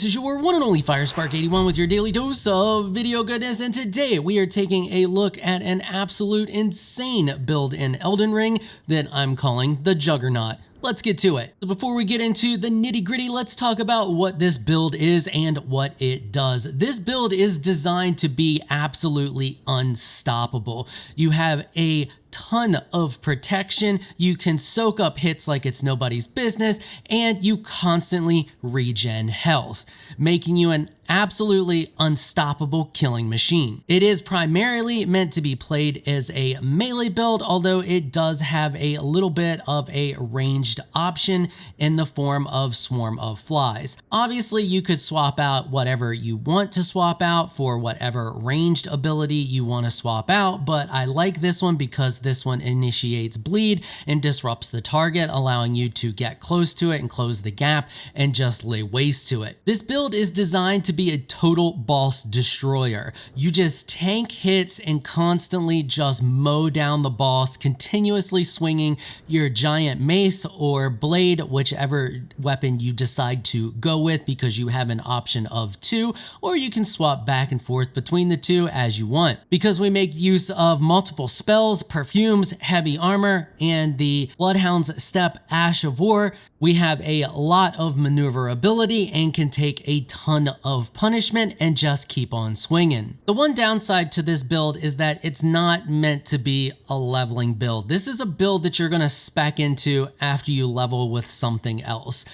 This is your one and only 𝐈𝐸𝐻81 with your daily dose of video goodness, and today we are taking a look at an absolute insane build in Elden Ring that I'm calling the Juggernaut. Let's get to it. So before we get into the nitty gritty, let's talk about what this build is and what it does. This build is designed to be absolutely unstoppable. You have a ton of protection, you can soak up hits like it's nobody's business, and you constantly regen health, making you an absolutely unstoppable killing machine. It is primarily meant to be played as a melee build, although it does have a little bit of a ranged option in the form of Swarm of Flies. Obviously, you could swap out whatever you want to swap out for whatever ranged ability you want to swap out, but I like this one because this one initiates bleed and disrupts the target, allowing you to get close to it and close the gap and just lay waste to it. This build is designed to be a total boss destroyer. You just tank hits and constantly just mow down the boss, continuously swinging your giant mace or blade, whichever weapon you decide to go with, because you have an option of two, or you can swap back and forth between the two as you want. Because we make use of multiple spells, perfumes, heavy armor, and the Bloodhound's Step Ash of War, we have a lot of maneuverability and can take a ton of punishment and just keep on swinging. The one downside to this build is that it's not meant to be a leveling build. This is a build that you're going to spec into after you level with something else.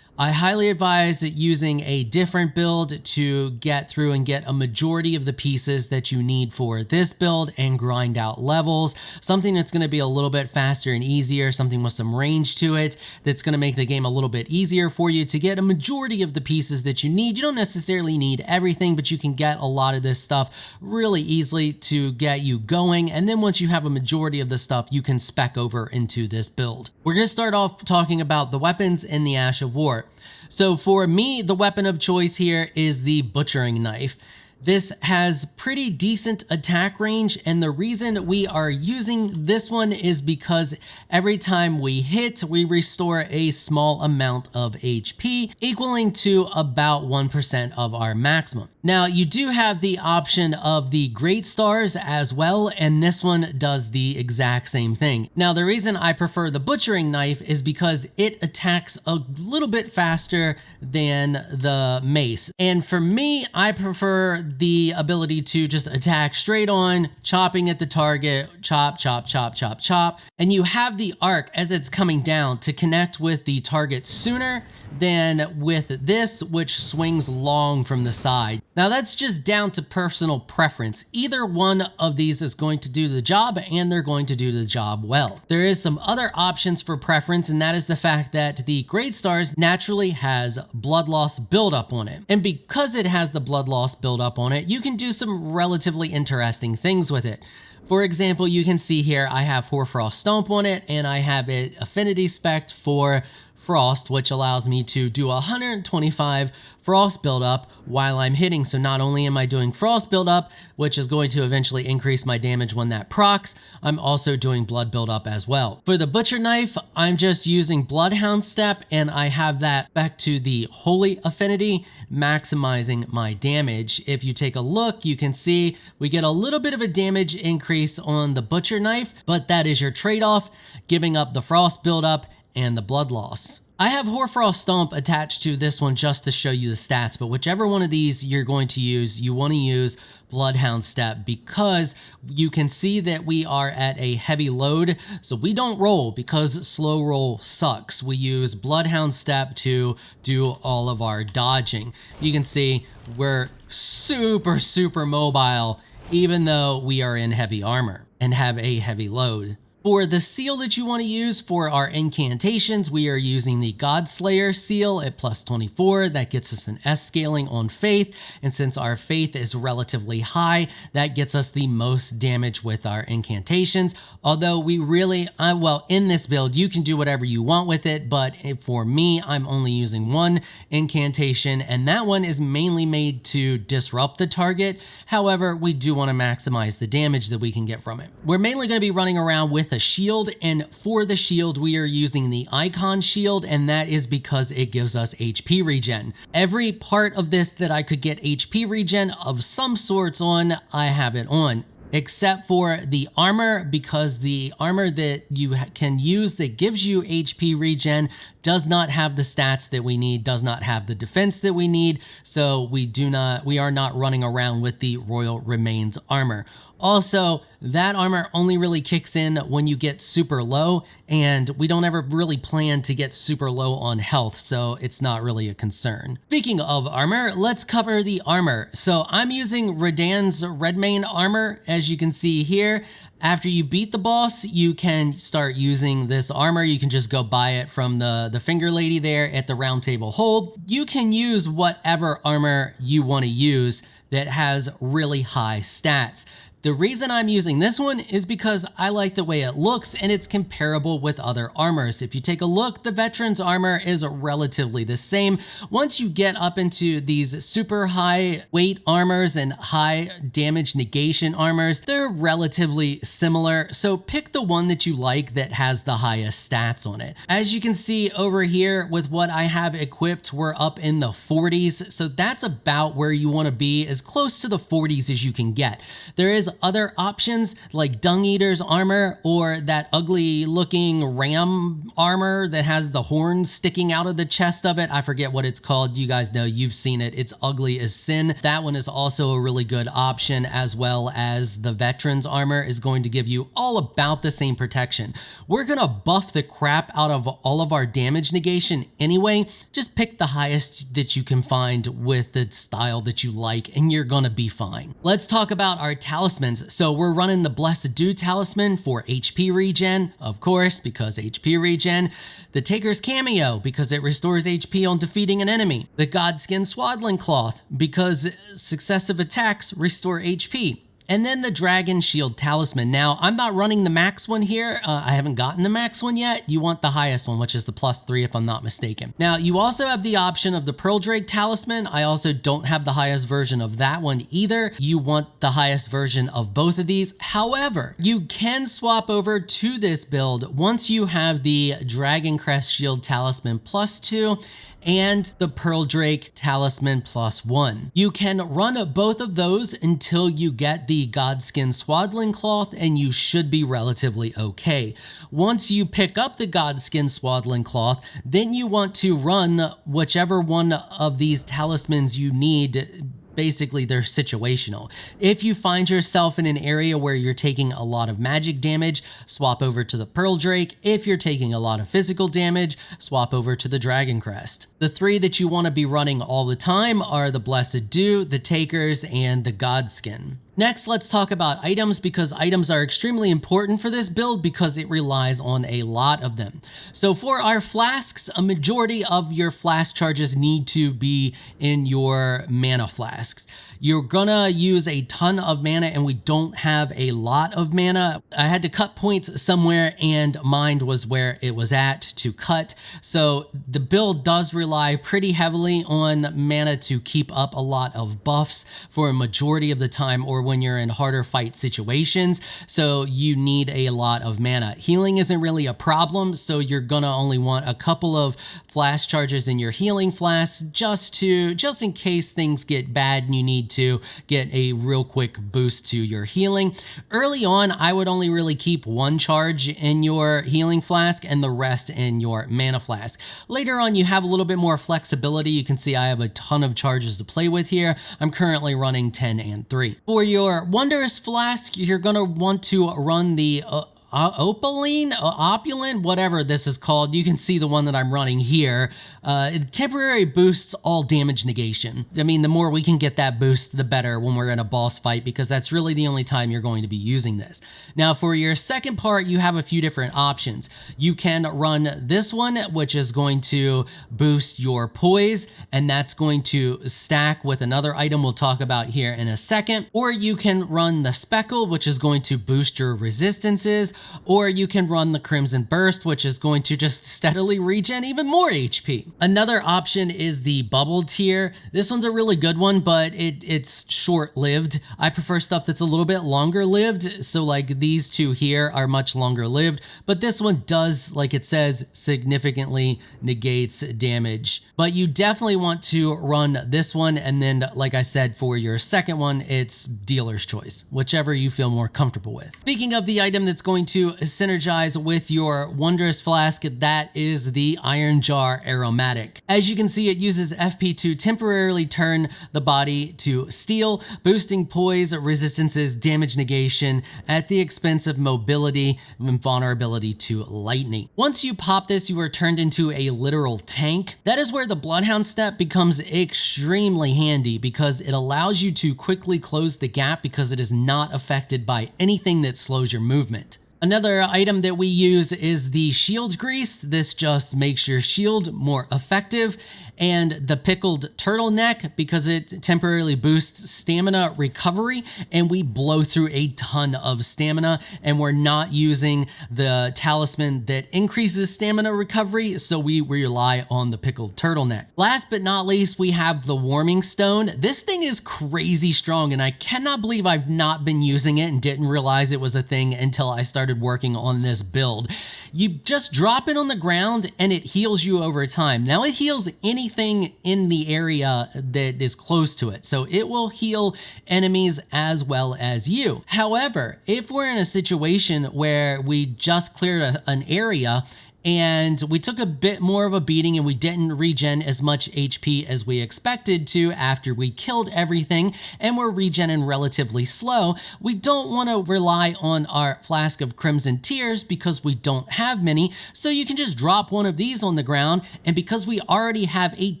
I highly advise using a different build to get through and get a majority of the pieces that you need for this build and grind out levels. Something that's going to be a little bit faster and easier, something with some range to it that's going to make the game a little bit easier for you to get a majority of the pieces that you need. You don't necessarily need everything, but you can get a lot of this stuff really easily to get you going. And then once you have a majority of the stuff, you can spec over into this build. We're going to start off talking about the weapons in the Ash of War. So for me, the weapon of choice here is the butchering knife. This has pretty decent attack range, and the reason we are using this one is because every time we hit, we restore a small amount of HP, equaling to about 1% of our maximum. Now, you do have the option of the Great Stars as well, and this one does the exact same thing. Now, the reason I prefer the butchering knife is because it attacks a little bit faster than the mace. And for me, I prefer the ability to just attack straight on, chopping at the target, chop, chop, chop, chop, chop. And you have the arc as it's coming down to connect with the target sooner than with this, which swings long from the side. Now that's just down to personal preference. Either one of these is going to do the job, and they're going to do the job well. There is some other options for preference, and that is the fact that the Great Stars naturally has blood loss buildup on it. And because it has the blood loss buildup on it, you can do some relatively interesting things with it. For example, you can see here I have Hoarfrost Stomp on it, and I have it affinity spec'd for Frost, which allows me to do 125 Frost buildup while I'm hitting. So not only am I doing Frost buildup, which is going to eventually increase my damage when that procs, I'm also doing blood buildup as well. For the Butcher Knife, I'm just using Bloodhound Step, and I have that back to the Holy Affinity, maximizing my damage. If you take a look, you can see we get a little bit of a damage increase on the Butcher Knife, but that is your trade-off, giving up the Frost buildup and the blood loss. I have Hoarfrost Stomp attached to this one just to show you the stats, but whichever one of these you're going to use, you want to use Bloodhound Step, because you can see that we are at a heavy load, so we don't roll because slow roll sucks. We use Bloodhound Step to do all of our dodging. You can see we're super mobile even though we are in heavy armor and have a heavy load. For the seal that you want to use for our incantations, we are using the Godslayer seal at +24. That gets us an S scaling on faith, and since our faith is relatively high, that gets us the most damage with our incantations. Although we really, well, in this build, you can do whatever you want with it, but for me, I'm only using one incantation, and that one is mainly made to disrupt the target. However, we do want to maximize the damage that we can get from it. We're mainly going to be running around with a shield, and for the shield we are using the icon shield, and that is because it gives us HP regen. Every part of this that I could get HP regen of some sorts on, I have it on. Except for the armor, because the armor that you can use that gives you HP regen does not have the stats that we need, does not have the defense that we need, so we are not running around with the Royal Remains armor. Also, that armor only really kicks in when you get super low, and we don't ever really plan to get super low on health, so it's not really a concern. Speaking of armor, let's cover the armor. So I'm using Radahn's Redmane armor, as you can see here. After you beat the boss, you can start using this armor. You can just go buy it from the finger lady there at the round table hold. You can use whatever armor you want to use that has really high stats. The reason I'm using this one is because I like the way it looks and it's comparable with other armors. If you take a look, the veteran's armor is relatively the same. Once you get up into these super high weight armors and high damage negation armors, they're relatively similar. So pick the one that you like that has the highest stats on it. As you can see over here with what I have equipped, we're up in the 40s. So that's about where you want to be, as close to the 40s as you can get. There is other options like Dung Eater's armor or that ugly looking ram armor that has the horns sticking out of the chest of it. I forget what it's called. You guys know, you've seen it. It's ugly as sin. That one is also a really good option, as well as the veteran's armor is going to give you all about the same protection. We're going to buff the crap out of all of our damage negation anyway. Just pick the highest that you can find with the style that you like and you're going to be fine. Let's talk about our talismans. So we're running the 𝐴𝐷𝐻𝐷 talisman for HP regen, of course, because HP regen. The Taker's Cameo, because it restores HP on defeating an enemy. The Godskin Swaddling Cloth, because successive attacks restore HP. And then the Dragon Shield Talisman. Now, I'm not running the max one here. I haven't gotten the max one yet. You want the highest one, which is the +3 if I'm not mistaken. Now, you also have the option of the Pearl Drake Talisman. I also don't have the highest version of that one either. You want the highest version of both of these. However, you can swap over to this build once you have the Dragon Crest Shield Talisman +2 and the Pearl Drake Talisman +1. You can run both of those until you get the Godskin Swaddling Cloth, and you should be relatively okay. Once you pick up the Godskin Swaddling Cloth, then you want to run whichever one of these talismans you need. Basically, they're situational. If you find yourself in an area where you're taking a lot of magic damage, swap over to the Pearl Drake. If you're taking a lot of physical damage, swap over to the Dragon Crest. The three that you want to be running all the time are the 𝐵𝐷𝐷, the Takers, and the Godskin. Next, let's talk about items, because items are extremely important for this build because it relies on a lot of them. So for our flasks, a majority of your flask charges need to be in your mana flasks. You're gonna use a ton of mana, and we don't have a lot of mana. I had to cut points somewhere, and mine was where it was at to cut. So the build does rely pretty heavily on mana to keep up a lot of buffs for a majority of the time, or when you're in harder fight situations. So you need a lot of mana. Healing isn't really a problem, so you're gonna only want a couple of flash charges in your healing flask just in case things get bad and you need to get a real quick boost to your healing. Early on, I would only really keep one charge in your healing flask and the rest in your mana flask. Later on, you have a little bit more flexibility. You can see I have a ton of charges to play with here. I'm currently running 10 and 3. For your wondrous flask, you're gonna want to run the opulent, whatever this is called. You can see the one that I'm running here. It temporary boosts all damage negation. I mean, the more we can get that boost, the better when we're in a boss fight, because that's really the only time you're going to be using this. Now, for your second part, you have a few different options. You can run this one, which is going to boost your poise, and that's going to stack with another item we'll talk about here in a second. Or you can run the speckle, which is going to boost your resistances. or you can run the Crimson Burst, which is going to just steadily regen even more HP. Another option is the bubble tier. This one's a really good one, but it's short-lived. I prefer stuff that's a little bit longer-lived, so like these two here are much longer-lived, but this one does, like it says, significantly negates damage. But you definitely want to run this one, and then, like I said, for your second one, it's dealer's choice, whichever you feel more comfortable with. Speaking of the item that's going to synergize with your wondrous flask, that is the Iron Jar Aromatic. As you can see, it uses FP to temporarily turn the body to steel, boosting poise, resistances, damage negation at the expense of mobility and vulnerability to lightning. Once you pop this, you are turned into a literal tank. That is where the Bloodhound step becomes extremely handy because it allows you to quickly close the gap because it is not affected by anything that slows your movement. Another item that we use is the shield grease. This just makes your shield more effective, and the pickled turtleneck because it temporarily boosts stamina recovery, and we blow through a ton of stamina, and we're not using the talisman that increases stamina recovery, so we rely on the pickled turtleneck. Last but not least, we have the warming stone. This thing is crazy strong, and I cannot believe I've not been using it and didn't realize it was a thing until I started working on this build. You just drop it on the ground and it heals you over time. Now it heals anything in the area that is close to it, so it will heal enemies as well as you. However, if we're in a situation where we just cleared an area and we took a bit more of a beating and we didn't regen as much HP as we expected to after we killed everything, and we're regenning relatively slow, we don't want to rely on our flask of Crimson Tears because we don't have many, so you can just drop one of these on the ground, and because we already have a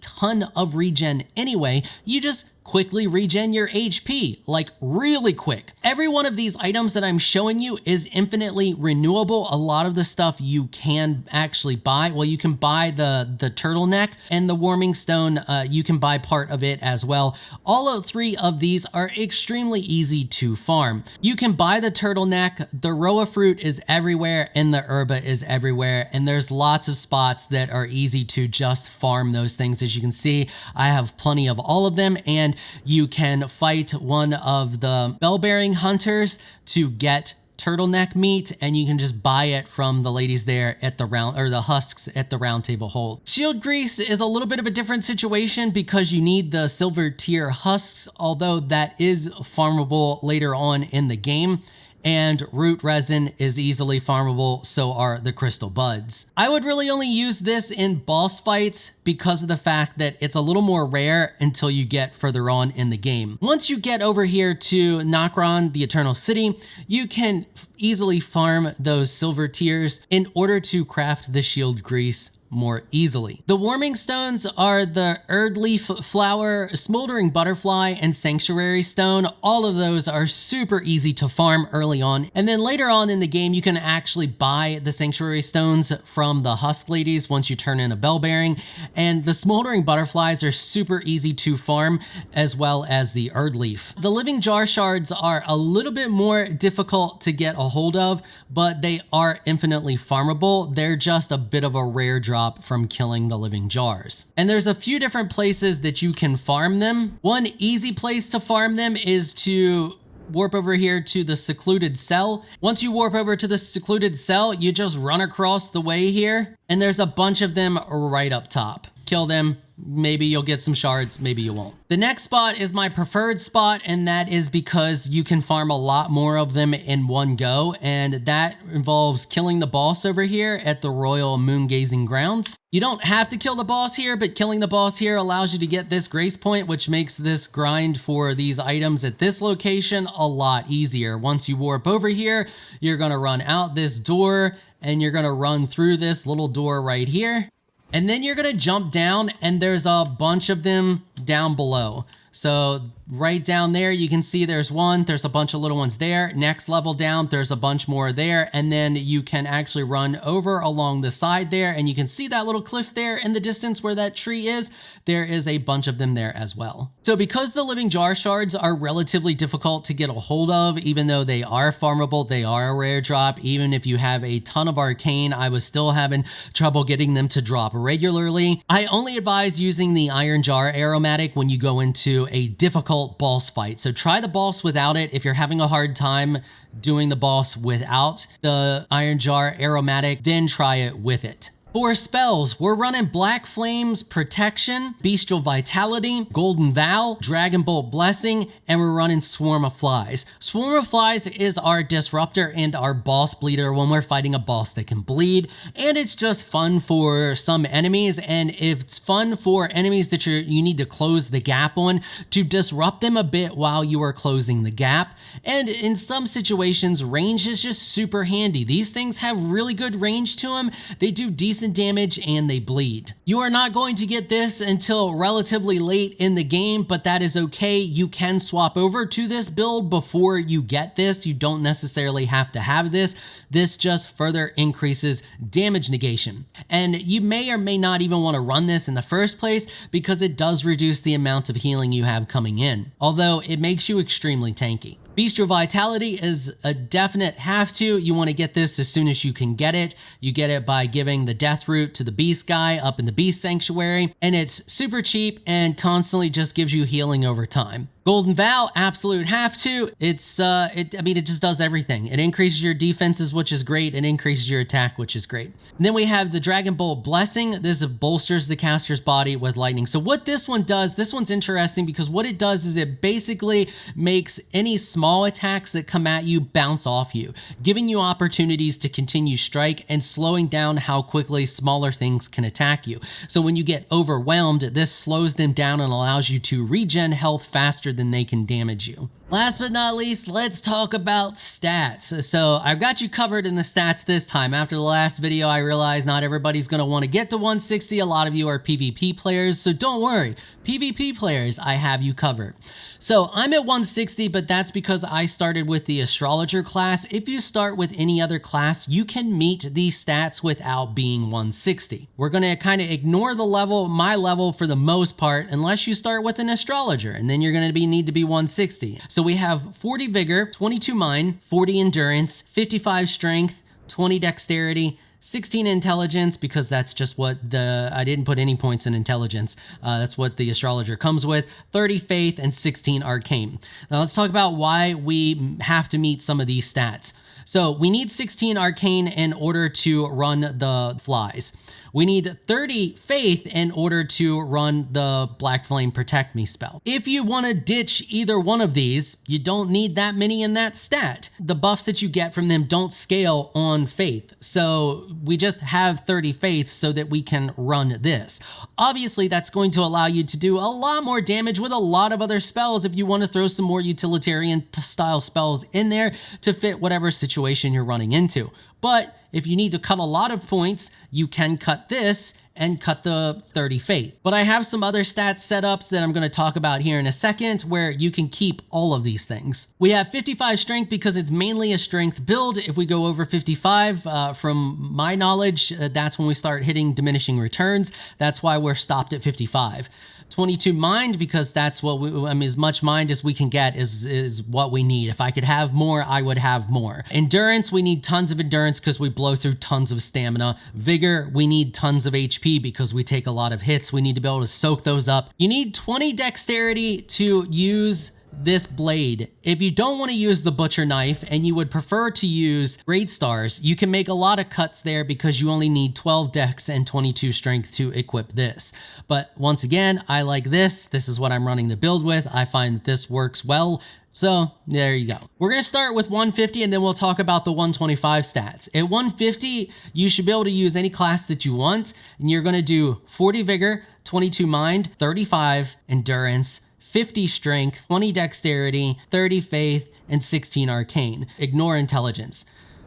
ton of regen anyway, you just quickly regen your HP, like really quick. Every one of these items that I'm showing you is infinitely renewable. A lot of the stuff you can actually buy. Well, you can buy the turtleneck and the warming stone. You can buy part of it as well. All three of these are extremely easy to farm. You can buy the turtleneck, the Roa fruit is everywhere, and the herba is everywhere. And there's lots of spots that are easy to just farm those things. As you can see, I have plenty of all of them, and you can fight one of the bell-bearing hunters to get turtleneck meat, and you can just buy it from the ladies there at the the husks at the round table hold. Shield grease is a little bit of a different situation because you need the silver tier husks, although that is farmable later on in the game. And root resin is easily farmable, so are the crystal buds. I would really only use this in boss fights because of the fact that it's a little more rare until you get further on in the game. Once you get over here to Nokron, the Eternal City, you can easily farm those silver tiers in order to craft the shield grease more easily. The warming stones are the Erd Leaf Flower, Smoldering Butterfly, and Sanctuary Stone. All of those are super easy to farm early on, and then later on in the game you can actually buy the Sanctuary Stones from the Husk Ladies once you turn in a bell bearing, and the Smoldering Butterflies are super easy to farm as well as the Erd Leaf. The Living Jar Shards are a little bit more difficult to get a hold of, but they are infinitely farmable. They're just a bit of a rare drop from killing the living jars. And there's a few different places that you can farm them. One easy place to farm them is to warp over here to the secluded cell. Once you warp over to the secluded cell, you just run across the way here, and there's a bunch of them right up top. Kill them. Maybe you'll get some shards, maybe you won't. The next spot is my preferred spot, and that is because you can farm a lot more of them in one go, and that involves killing the boss over here at the Royal Moon Gazing Grounds. You don't have to kill the boss here, but killing the boss here allows you to get this grace point, which makes this grind for these items at this location a lot easier. Once you warp over here, you're gonna run out this door, and you're gonna run through this little door right here. And then you're gonna jump down, and there's a bunch of them down below. So right down there, you can see there's one, there's a bunch of little ones there. Next level down, there's a bunch more there. And then you can actually run over along the side there, and you can see that little cliff there in the distance where that tree is. There is a bunch of them there as well. So because the living jar shards are relatively difficult to get a hold of, even though they are farmable, they are a rare drop. Even if you have a ton of arcane, I was still having trouble getting them to drop regularly. I only advise using the iron jar aromatic when you go into a difficult boss fight. So try the boss without it. If you're having a hard time doing the boss without the iron jar aromatic, then try it with it. For spells, we're running Black Flames Protection, Bestial Vitality, Golden Vow, Dragon Bolt Blessing, and we're running Swarm of Flies. Swarm of Flies is our disruptor and our boss bleeder when we're fighting a boss that can bleed, and it's just fun for some enemies, and if it's fun for enemies that you need to close the gap on, to disrupt them a bit while you are closing the gap. And in some situations, range is just super handy. These things have really good range to them. They do decent damage and they bleed. You are not going to get this until relatively late in the game, but that is okay. You can swap over to this build before you get this. You don't necessarily have to have this. This just further increases damage negation. And you may or may not even want to run this in the first place because it does reduce the amount of healing you have coming in, although it makes you extremely tanky. Bestial Vitality is a definite have to. You want to get this as soon as you can get it. You get it by giving the death root to the beast guy up in the beast sanctuary, and it's super cheap and constantly just gives you healing over time. Golden Vow, absolute have to. It just does everything. It increases your defenses, which is great. It increases your attack, which is great. And then we have the Dragon Bolt Blessing. This bolsters the caster's body with lightning. So what this one does, this one's interesting because what it does is it basically makes any small attacks that come at you bounce off you, giving you opportunities to continue strike and slowing down how quickly smaller things can attack you. So when you get overwhelmed, this slows them down and allows you to regen health faster than they can damage you. Last but not least, let's talk about stats. So I've got you covered in the stats this time. After the last video, I realized not everybody's going to want to get to 160. A lot of you are PvP players, so don't worry. PvP players, I have you covered. So I'm at 160, but that's because I started with the astrologer class. If you start with any other class, you can meet these stats without being 160. We're going to kind of ignore the level, my level for the most part, unless you start with an astrologer, and then you're going to need to be 160. So we have 40 vigor, 22 mind, 40 endurance, 55 strength, 20 dexterity, 16 intelligence, because that's just what I didn't put any points in intelligence. That's what the astrologer comes with, 30 faith, and 16 arcane. Now let's talk about why we have to meet some of these stats. So we need 16 arcane in order to run the flies. We need 30 faith in order to run the Black Flame Protect Me spell. If you want to ditch either one of these, you don't need that many in that stat. The buffs that you get from them don't scale on faith. So we just have 30 faith so that we can run this. Obviously, that's going to allow you to do a lot more damage with a lot of other spells if you want to throw some more utilitarian style spells in there to fit whatever situation you're running into. But if you need to cut a lot of points, you can cut this and cut the 30 faith. But I have some other stats setups that I'm going to talk about here in a second where you can keep all of these things. We have 55 strength because it's mainly a strength build. If we go over 55, from my knowledge, that's when we start hitting diminishing returns. That's why we're stopped at 55. 22 mind, because that's what as much mind as we can get is what we need. If I could have more, I would have more. Endurance, we need tons of endurance because we blow through tons of stamina. Vigor, we need tons of HP because we take a lot of hits. We need to be able to soak those up. You need 20 dexterity to use this blade. If you don't want to use the butcher knife and you would prefer to use great stars, you can make a lot of cuts there because you only need 12 dex and 22 strength to equip this. But once again, I like this. This is what I'm running the build with. I find that this works well. So there you go. We're going to start with 150 and then we'll talk about the 125 stats. At 150, you should be able to use any class that you want. And you're going to do 40 vigor, 22 mind, 35 endurance, 50 strength, 20 dexterity, 30 faith, and 16 arcane. Ignore intelligence.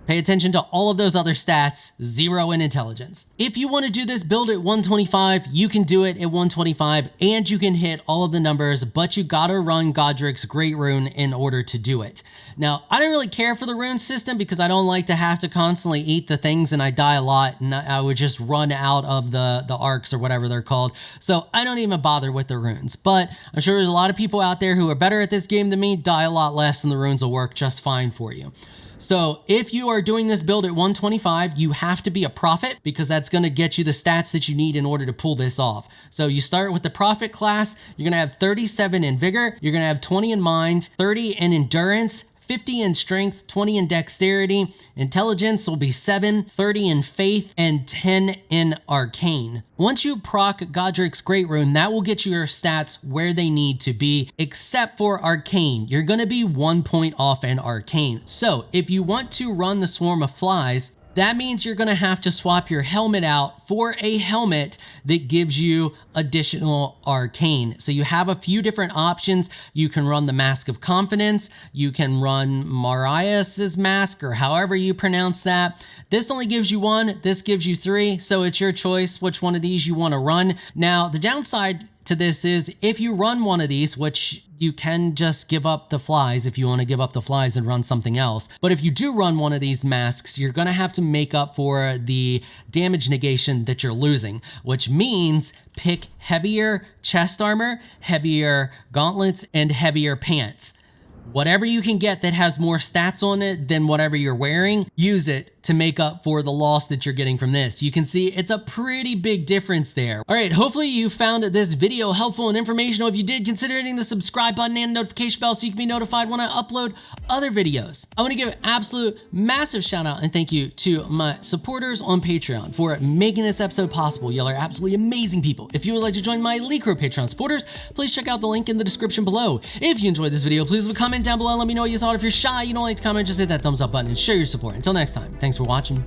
Pay attention to all of those other stats, 0 in intelligence. If you want to do this build at 125, you can do it at 125 and you can hit all of the numbers, but you gotta run Godrick's Great Rune in order to do it. Now, I don't really care for the rune system because I don't like to have to constantly eat the things and I die a lot and I would just run out of the arcs or whatever they're called. So I don't even bother with the runes, but I'm sure there's a lot of people out there who are better at this game than me, die a lot less, and the runes will work just fine for you. So if you are doing this build at 125, you have to be a prophet because that's going to get you the stats that you need in order to pull this off. So you start with the prophet class, you're going to have 37 in vigor, you're going to have 20 in mind, 30 in endurance, 50 in strength, 20 in dexterity, intelligence will be 7, 30 in faith, and 10 in arcane. Once you proc Godrick's Great Rune, that will get you your stats where they need to be, except for arcane. You're gonna be 1 point off in arcane. So if you want to run the Swarm of Flies, that means you're gonna have to swap your helmet out for a helmet that gives you additional arcane. So you have a few different options. You can run the Mask of Confidence, you can run Marius's mask, or however you pronounce that. This only gives you 1, this gives you 3, so it's your choice which one of these you wanna run. Now, the downside to this is if you run one of these, which you can just give up the flies if you want to give up the flies and run something else. But if you do run one of these masks, you're going to have to make up for the damage negation that you're losing, which means pick heavier chest armor, heavier gauntlets, and heavier pants. Whatever you can get that has more stats on it than whatever you're wearing, use it to make up for the loss that you're getting from this. You can see it's a pretty big difference there. All right, hopefully you found this video helpful and informational. If you did, consider hitting the subscribe button and notification bell so you can be notified when I upload other videos. I want to give an absolute massive shout out and thank you to my supporters on Patreon for making this episode possible. Y'all are absolutely amazing people. If you would like to join my Elite Crew Patreon supporters, please check out the link in the description below. If you enjoyed this video, please leave a comment down below and let me know what you thought. If you're shy, you don't like to comment, just hit that thumbs up button and share your support. Until next time, thanks for watching.